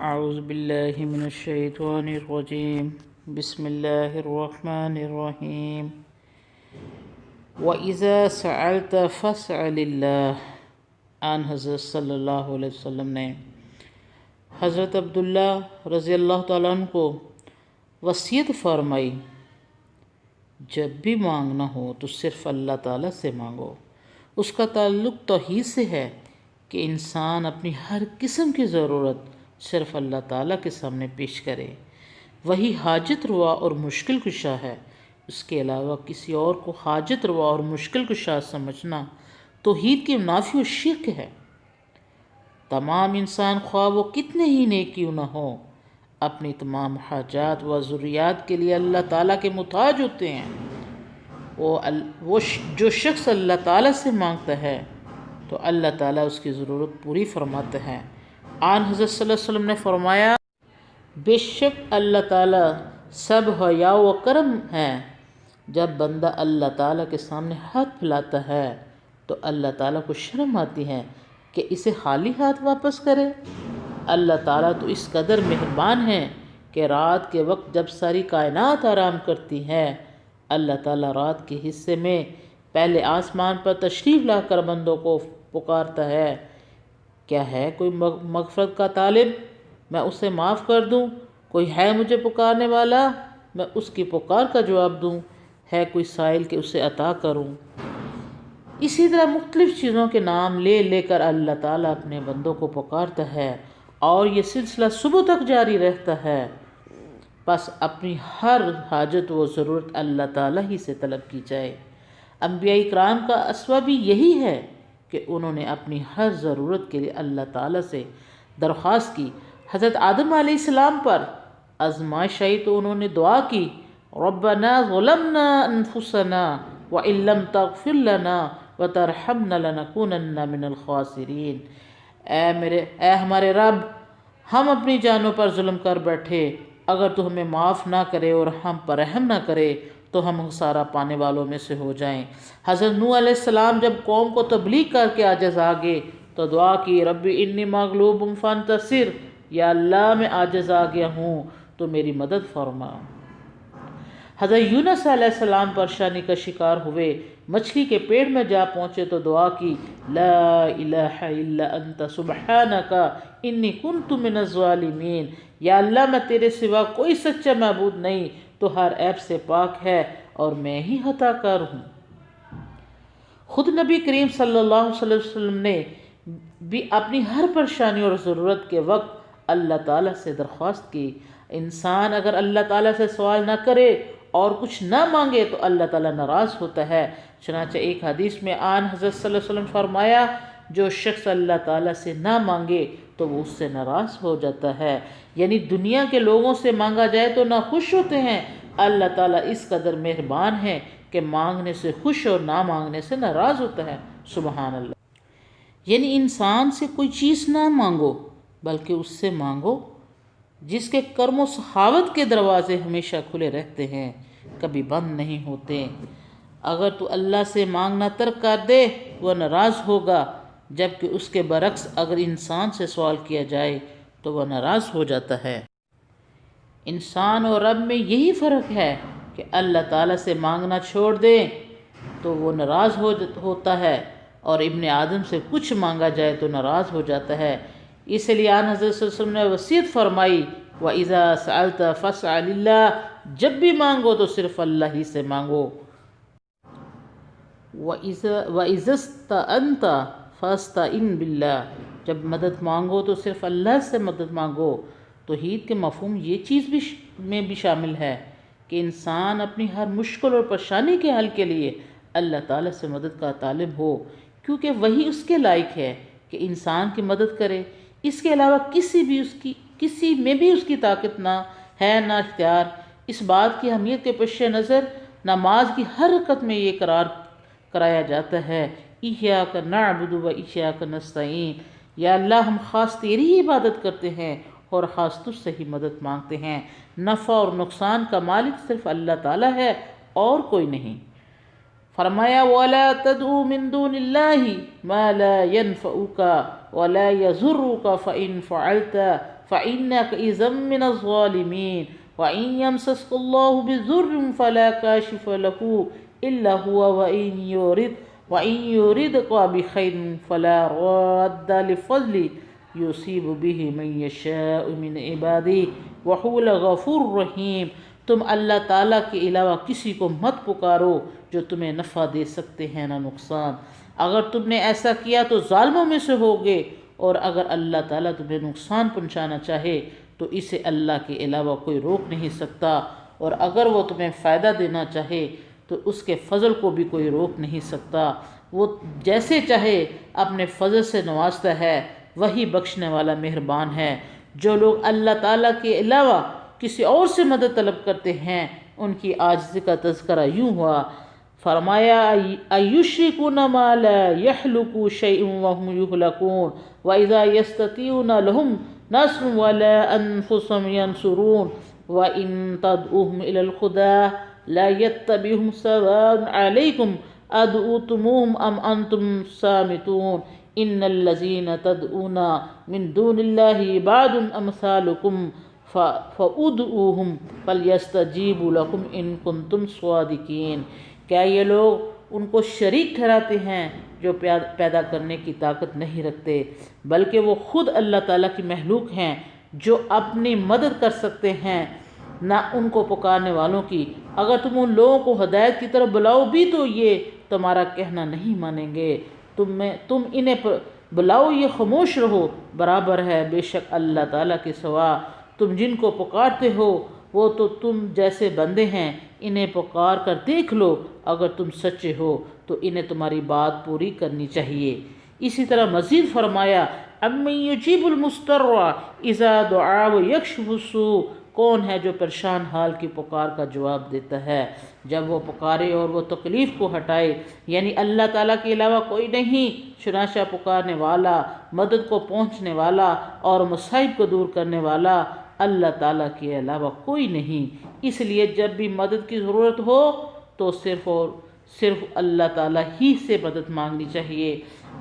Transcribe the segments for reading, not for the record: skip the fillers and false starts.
اعوذ باللہ من الشیطان الرجیم بسم اللہ الرحمن الرحیم وَإِذَا سَأَلْتَ فَاسْأَلِ اللَّهِ آن حضرت صلی اللہ علیہ وسلم نے حضرت عبداللہ رضی اللہ تعالیٰ عنہ کو وصیت فرمائی، جب بھی مانگنا ہو تو صرف اللہ تعالیٰ سے مانگو۔ اس کا تعلق توحید سے ہے کہ انسان اپنی ہر قسم کی ضرورت صرف اللہ تعالیٰ کے سامنے پیش کرے، وہی حاجت روا اور مشکل کشا ہے۔ اس کے علاوہ کسی اور کو حاجت روا اور مشکل کشا سمجھنا توحید کی منافی و شرک ہے۔ تمام انسان خواہ وہ کتنے ہی نیک کیوں نہ ہوں، اپنی تمام حاجات و ضروریات کے لیے اللہ تعالیٰ کے محتاج ہوتے ہیں۔ وہ جو شخص اللہ تعالیٰ سے مانگتا ہے تو اللہ تعالیٰ اس کی ضرورت پوری فرماتا ہے۔ آن حضرت صلی اللہ علیہ وسلم نے فرمایا، بے شک اللہ تعالیٰ سب حیا و کرم ہے۔ جب بندہ اللہ تعالیٰ کے سامنے ہاتھ پھیلاتا ہے تو اللہ تعالیٰ کو شرم آتی ہے کہ اسے خالی ہاتھ واپس کرے۔ اللہ تعالیٰ تو اس قدر مہربان ہے کہ رات کے وقت جب ساری کائنات آرام کرتی ہے، اللہ تعالیٰ رات کے حصے میں پہلے آسمان پر تشریف لا کر بندوں کو پکارتا ہے، کیا ہے کوئی مغفرت کا طالب، میں اسے معاف کر دوں؟ کوئی ہے مجھے پکارنے والا، میں اس کی پکار کا جواب دوں؟ ہے کوئی سائل کہ اسے عطا کروں؟ اسی طرح مختلف چیزوں کے نام لے لے کر اللہ تعالیٰ اپنے بندوں کو پکارتا ہے، اور یہ سلسلہ صبح تک جاری رہتا ہے۔ بس اپنی ہر حاجت و ضرورت اللہ تعالیٰ ہی سے طلب کی جائے۔ انبیاء اکرام کا اسوہ بھی یہی ہے کہ انہوں نے اپنی ہر ضرورت کے لیے اللہ تعالیٰ سے درخواست کی۔ حضرت آدم علیہ السلام پر آزمائش آئی تو انہوں نے دعا کی، ربنا ظلمنا انفسنا وان لم تغفر لنا وترحمنا لنکونن من الخاسرین۔ اے ہمارے رب، ہم اپنی جانوں پر ظلم کر بیٹھے، اگر تو ہمیں معاف نہ کرے اور ہم پر رحم نہ کرے تو ہم خسارہ پانے والوں میں سے ہو جائیں۔ حضرت نوح علیہ السلام جب قوم کو تبلیغ کر کے عاجز آگے تو دعا کی، رب انی مغلوب فانتصر، یا اللہ میں عاجز آ گیا ہوں تو میری مدد فرما۔ حضرت یونس علیہ السلام پریشانی کا شکار ہوئے، مچھلی کے پیٹ میں جا پہنچے تو دعا کی، لا الہ الا انت سبحانک انی کنت من الظالمین، یا اللہ میں تیرے سوا کوئی سچا معبود نہیں، تو ہر عیب سے پاک ہے اور میں ہی خطا کار ہوں۔ خود نبی کریم صلی اللہ علیہ وسلم نے بھی اپنی ہر پریشانی اور ضرورت کے وقت اللہ تعالیٰ سے درخواست کی۔ انسان اگر اللہ تعالیٰ سے سوال نہ کرے اور کچھ نہ مانگے تو اللہ تعالیٰ ناراض ہوتا ہے۔ چنانچہ ایک حدیث میں آن حضرت صلی اللہ علیہ وسلم فرمایا، جو شخص اللہ تعالیٰ سے نہ مانگے تو وہ اس سے ناراض ہو جاتا ہے۔ یعنی دنیا کے لوگوں سے مانگا جائے تو نہ خوش ہوتے ہیں، اللہ تعالیٰ اس قدر مہربان ہے کہ مانگنے سے خوش اور نہ مانگنے سے ناراض ہوتا ہے۔ سبحان اللہ۔ یعنی انسان سے کوئی چیز نہ مانگو بلکہ اس سے مانگو جس کے کرم و سخاوت کے دروازے ہمیشہ کھلے رہتے ہیں، کبھی بند نہیں ہوتے۔ اگر تو اللہ سے مانگنا ترک کر دے وہ ناراض ہوگا، جبکہ اس کے برعکس اگر انسان سے سوال کیا جائے تو وہ ناراض ہو جاتا ہے۔ انسان اور رب میں یہی فرق ہے کہ اللہ تعالیٰ سے مانگنا چھوڑ دے تو وہ ناراض ہوتا ہے، اور ابن آدم سے کچھ مانگا جائے تو ناراض ہو جاتا ہے۔ اس لیے آن حضرت صلی اللہ علیہ وسلم نے وصیت فرمائی، وَإِذَا سَأَلْتَ فَاسْأَلِ اللَّهِ، جب بھی مانگو تو صرف اللہ ہی سے مانگو۔ وَإِذَا اسْتَعَنْتَ فَاسْتَعِنْ بِاللَّهِ، جب مدد مانگو تو صرف اللہ سے مدد مانگو۔ توحید کے مفہوم یہ چیز میں بھی شامل ہے کہ انسان اپنی ہر مشکل اور پریشانی کے حل کے لیے اللہ تعالیٰ سے مدد کا طالب ہو، کیونکہ وہی اس کے لائق ہے کہ انسان کی مدد کرے۔ اس کے علاوہ کسی میں بھی اس کی طاقت نہ ہے نہ اختیار۔ اس بات کی اہمیت کے پیش نظر نماز کی ہر رکعت میں یہ اقرار کرایا جاتا ہے، ایاک نعبد و ایاک نستعین، یا اللہ ہم خاص تیری ہی عبادت کرتے ہیں اور خاص تجھ سے ہی مدد مانگتے ہیں۔ نفع اور نقصان کا مالک صرف اللہ تعالیٰ ہے اور کوئی نہیں۔ فرمایا، وَلَا تَدْعُوا مِن دُونِ اللَّهِ مَا لَا يَنفَعُكَ ولا يضرك فإن فعلت فإنك إذا من الظالمين وإن يمسسك الله بضر فلا كاشف له إلا هو وإن يردك بخير فلا راد لفضله یصیب به من یشاء من عباده وهو الغفور الرحیم۔ تم اللہ تعالیٰ کے علاوہ کسی کو مت پکارو جو تمہیں نفع دے سکتے ہیں نہ نقصان، اگر تم نے ایسا کیا تو ظالموں میں سے ہوگے، اور اگر اللہ تعالیٰ تمہیں نقصان پہنچانا چاہے تو اسے اللہ کے علاوہ کوئی روک نہیں سکتا، اور اگر وہ تمہیں فائدہ دینا چاہے تو اس کے فضل کو بھی کوئی روک نہیں سکتا۔ وہ جیسے چاہے اپنے فضل سے نوازتا ہے، وہی بخشنے والا مہربان ہے۔ جو لوگ اللہ تعالیٰ کے علاوہ کسی اور سے مدد طلب کرتے ہیں ان کی عاجزی کا تذکرہ یوں ہوا، فرمایا اَيُشْرِكُونَ مَا لَا يَخْلُقُ شَيْءٌ وَهُمْ يُخْلَقُونَ وَإِذَا يَسْتَطِيعُونَ لَهُمْ نَصْرٌ وَلَا أَنفُسَهُمْ يَنْصُرُونَ وَإِن تَدْعُوهُمْ إِلَى الْهُدَىٰ لَا يَتَّبِعُهُمْ سَوَاءٌ عَلَيْكُمْ أَدْعَوْتُمُوهُمْ أَمْ أَنْتُمْ صَامِتُونَ إِنَّ الَّذِينَ تَدْعُونَ مِن دُونِ اللَّهِ عِبَادٌ أَمْثَالُكُمْ فَأُدْعُوهُمْ فَلْيَسْتَجِيبُوا لَكُمْ إِن كُنتُمْ صَادِقِينَ۔ کیا یہ لوگ ان کو شریک ٹھہراتے ہیں جو پیدا کرنے کی طاقت نہیں رکھتے، بلکہ وہ خود اللہ تعالیٰ کی مخلوق ہیں جو اپنی مدد کر سکتے ہیں نہ ان کو پکارنے والوں کی۔ اگر تم ان لوگوں کو ہدایت کی طرف بلاؤ بھی تو یہ تمہارا کہنا نہیں مانیں گے، تم انہیں بلاؤ یہ خاموش رہو، برابر ہے بے شک اللہ تعالیٰ کے سوا تم جن کو پکارتے ہو وہ تو تم جیسے بندے ہیں، انہیں پکار کر دیکھ لو، اگر تم سچے ہو تو انہیں تمہاری بات پوری کرنی چاہیے۔ اسی طرح مزید فرمایا اَمَّن يُجِيبُ الْمُضْطَرَّ إِذَا دَعَاهُ وَيَكْشِفُ السُّوءَ، کون ہے جو پریشان حال کی پکار کا جواب دیتا ہے جب وہ پکارے اور وہ تکلیف کو ہٹائے، یعنی اللہ تعالیٰ کے علاوہ کوئی نہیں، چنانچہ پکارنے والا، مدد کو پہنچنے والا اور مصائب کو دور کرنے والا اللہ تعالیٰ کے علاوہ کوئی نہیں۔ اس لیے جب بھی مدد کی ضرورت ہو تو صرف اور صرف اللہ تعالیٰ ہی سے مدد مانگنی چاہیے۔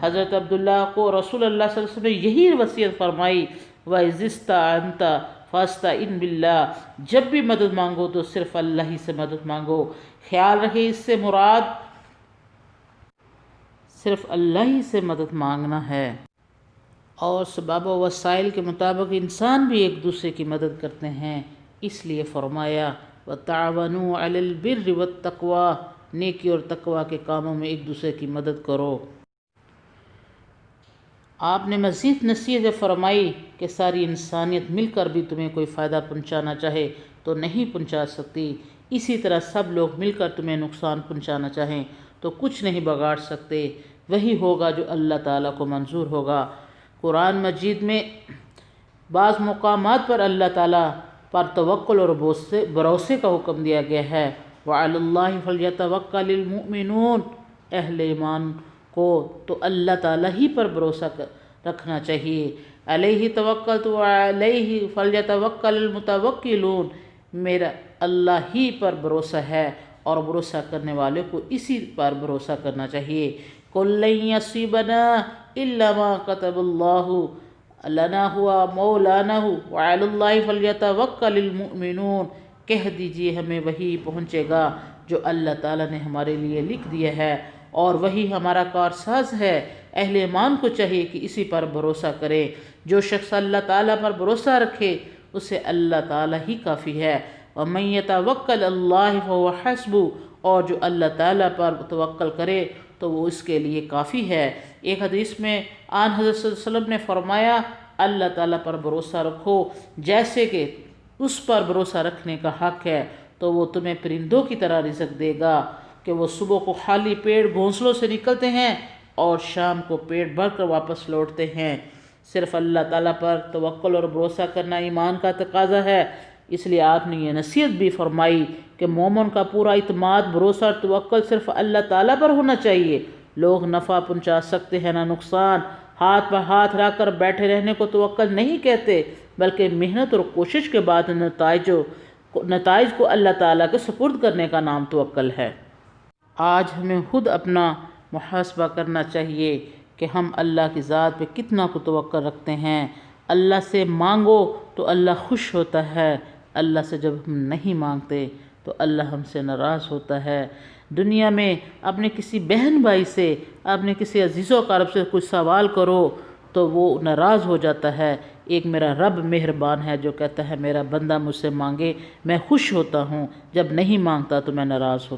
حضرت عبداللہ کو رسول اللہ صلی اللہ علیہ وسلم نے یہی وصیت فرمائی، وَإِذِ اسْتَعَنْتَ فَاسْتَعِنْ بِاللَّهِ، جب بھی مدد مانگو تو صرف اللہ ہی سے مدد مانگو۔ خیال رکھے اس سے مراد صرف اللہ ہی سے مدد مانگنا ہے، اور اسباب و وسائل کے مطابق انسان بھی ایک دوسرے کی مدد کرتے ہیں، اس لیے فرمایا وَتَعَاوَنُوا عَلَى الْبِرِّ وَالتَّقْوَىٰ، نیکی اور تقوی کے کاموں میں ایک دوسرے کی مدد کرو۔ آپ نے مزید نصیحت فرمائی کہ ساری انسانیت مل کر بھی تمہیں کوئی فائدہ پہنچانا چاہے تو نہیں پہنچا سکتی، اسی طرح سب لوگ مل کر تمہیں نقصان پہنچانا چاہیں تو کچھ نہیں بگاڑ سکتے، وہی ہوگا جو اللہ تعالیٰ کو منظور ہوگا۔ قرآن مجید میں بعض مقامات پر اللہ تعالیٰ پر توکل اور بھروسے کا حکم دیا گیا ہے، وَعَلَى اللَّهِ فَلْيَتَوَكَّلِ الْمُؤْمِنُونَ، اہل ایمان کو تو اللہ تعالیٰ ہی پر بھروسہ رکھنا چاہیے۔ علیہ توکلت وعلیہ فلیتوکل المتوکلون، میرا اللہ ہی پر بھروسہ ہے اور بھروسہ کرنے والے کو اسی پر بھروسہ کرنا چاہیے۔ قُل لَن يَصِيبَنَا إِلَّا مَا كَتَبَ اللَّهُ لَنَا هُوَ مَوْلَانَا وَعَلَى اللَّهِ فَلْيَتَوَكَّلِ الْمُؤْمِنُونَ، کہہ دیجئے ہمیں وہی پہنچے گا جو اللہ تعالیٰ نے ہمارے لیے لکھ دیا ہے، اور وہی ہمارا کارساز ہے۔ اہل ایمان کو چاہیے کہ اسی پر بھروسہ کرے۔ جو شخص اللہ تعالیٰ پر بھروسہ رکھے اسے اللہ تعالیٰ ہی کافی ہے۔ وَمَن يَتَوَكَّلْ عَلَى اللَّهِ فَهُوَ حَسْبُهُ، اور جو اللہ تعالیٰ پر توکل کرے تو وہ اس کے لیے کافی ہے۔ ایک حدیث میں آن حضرت صلی اللہ علیہ وسلم نے فرمایا اللہ تعالیٰ پر بھروسہ رکھو جیسے کہ اس پر بھروسہ رکھنے کا حق ہے، تو وہ تمہیں پرندوں کی طرح رزق دے گا کہ وہ صبح کو خالی پیٹ گھونسلوں سے نکلتے ہیں اور شام کو پیٹ بھر کر واپس لوٹتے ہیں۔ صرف اللہ تعالیٰ پر توکل اور بھروسہ کرنا ایمان کا تقاضا ہے، اس لیے آپ نے یہ نصیحت بھی فرمائی کہ مومن کا پورا اعتماد، بھروسہ اور توکل صرف اللہ تعالیٰ پر ہونا چاہیے۔ لوگ نفع پہنچا سکتے ہیں نہ نقصان، ہاتھ پر ہاتھ رکھ کر بیٹھے رہنے کو توکل نہیں کہتے، بلکہ محنت اور کوشش کے بعد نتائج کو اللہ تعالیٰ کے سپرد کرنے کا نام توکل ہے۔ آج ہمیں خود اپنا محاسبہ کرنا چاہیے کہ ہم اللہ کی ذات پہ کتنا کو توقع رکھتے ہیں۔ اللہ سے مانگو تو اللہ خوش ہوتا ہے، اللہ سے جب ہم نہیں مانگتے تو اللہ ہم سے ناراض ہوتا ہے۔ دنیا میں اپنے کسی بہن بھائی سے، اپنے کسی عزیز و اقارب سے کچھ سوال کرو تو وہ ناراض ہو جاتا ہے۔ ایک میرا رب مہربان ہے جو کہتا ہے میرا بندہ مجھ سے مانگے میں خوش ہوتا ہوں، جب نہیں مانگتا تو میں ناراض ہوتا ہوں۔